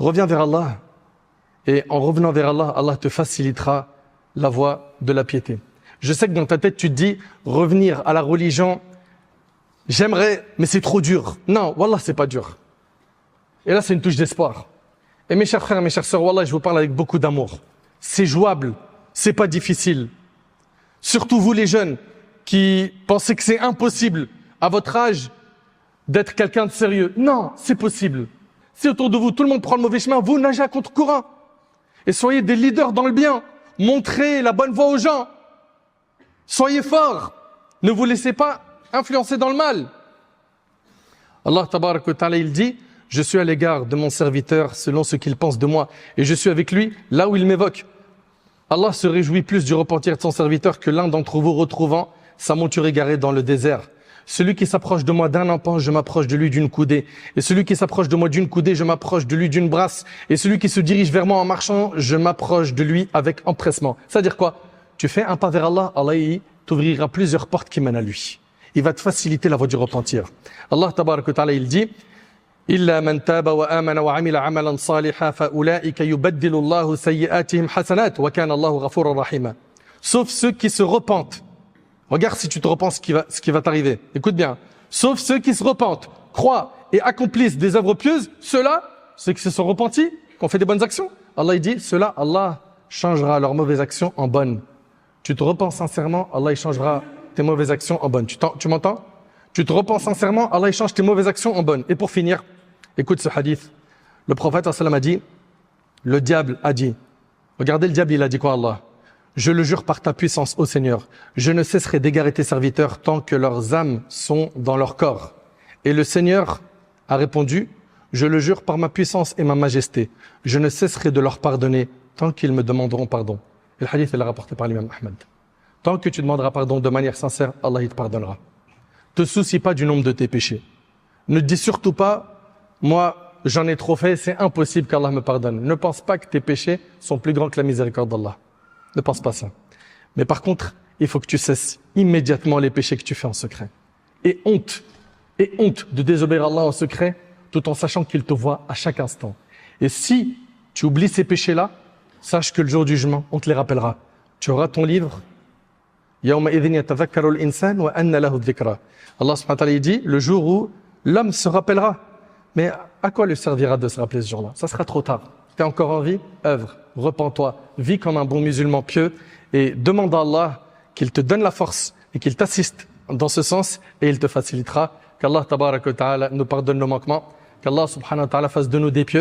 reviens vers Allah. Et en revenant vers Allah, Allah te facilitera la voie de la piété. Je sais que dans ta tête, tu te dis, revenir à la religion, j'aimerais, mais c'est trop dur. Non, wallah, c'est pas dur. Et là, c'est une touche d'espoir. Et mes chers frères, mes chères sœurs, wallah, je vous parle avec beaucoup d'amour. C'est jouable, c'est pas difficile. Surtout vous les jeunes, qui pensez que c'est impossible, à votre âge, d'être quelqu'un de sérieux. Non, c'est possible. Si autour de vous, tout le monde prend le mauvais chemin, vous nagez à contre-courant. Et soyez des leaders dans le bien. Montrez la bonne voie aux gens. Soyez forts. Ne vous laissez pas influencer dans le mal. Allah tabarak wa ta'ala, il dit, je suis à l'égard de mon serviteur selon ce qu'il pense de moi. Et je suis avec lui là où il m'évoque. Allah se réjouit plus du repentir de son serviteur que l'un d'entre vous retrouvant sa monture égarée dans le désert. Celui qui s'approche de moi d'un empan, je m'approche de lui d'une coudée. Et celui qui s'approche de moi d'une coudée, je m'approche de lui d'une brasse. Et celui qui se dirige vers moi en marchant, je m'approche de lui avec empressement. C'est-à-dire quoi? Tu fais un pas vers Allah, Allah il t'ouvrira plusieurs portes qui mènent à lui. Il va te faciliter la voie du repentir. Allah tabarak wa ta'ala, il dit, إلا من تاب وآمن وعمل عملا صالحا فأولئك يبدل الله سيئاتهم حسنات وكان الله غفورا رحيما. Sauf ceux qui se repentent. Regarde si tu te repens ce qui va t'arriver. Écoute bien. Sauf ceux qui se repentent, croient et accomplissent des œuvres pieuses, ceux-là, ceux qui se sont repentis, qui ont fait des bonnes actions, Allah il dit, ceux-là, Allah changera leurs mauvaises actions en bonnes. Tu te repens sincèrement, Allah il changera tes mauvaises actions en bonnes. Tu m'entends? Tu te repens sincèrement, Allah il change tes mauvaises actions en bonnes. Et pour finir, écoute ce hadith. Le prophète sallam a dit, le diable a dit, regardez le diable, il a dit quoi Allah? Je le jure par ta puissance, ô Seigneur, je ne cesserai d'égarer tes serviteurs tant que leurs âmes sont dans leur corps. Et le Seigneur a répondu, je le jure par ma puissance et ma majesté, je ne cesserai de leur pardonner tant qu'ils me demanderont pardon. Et le hadith est rapporté par l'imam Ahmed. Tant que tu demanderas pardon de manière sincère, Allah il te pardonnera. Te soucie pas du nombre de tes péchés. Ne dis surtout pas, moi j'en ai trop fait, c'est impossible qu'Allah me pardonne. Ne pense pas que tes péchés sont plus grands que la miséricorde d'Allah. Ne pense pas ça. Mais par contre, il faut que tu cesses immédiatement les péchés que tu fais en secret. Et honte de désobéir à Allah en secret, tout en sachant qu'il te voit à chaque instant. Et si tu oublies ces péchés-là, sache que le jour du jugement, on te les rappellera. Tu auras ton livre. Allah subhanahu wa ta'ala dit, le jour où l'homme se rappellera. Mais à quoi lui servira de se rappeler ce jour-là? Ça sera trop tard. Tu es encore en vie, œuvre, repens-toi, vis comme un bon musulman pieux et demande à Allah qu'il te donne la force et qu'il t'assiste dans ce sens et il te facilitera. Qu'Allah tabarak wa ta'ala nous pardonne nos manquements, qu'Allah subhanahu wa ta'ala fasse de nous des pieux.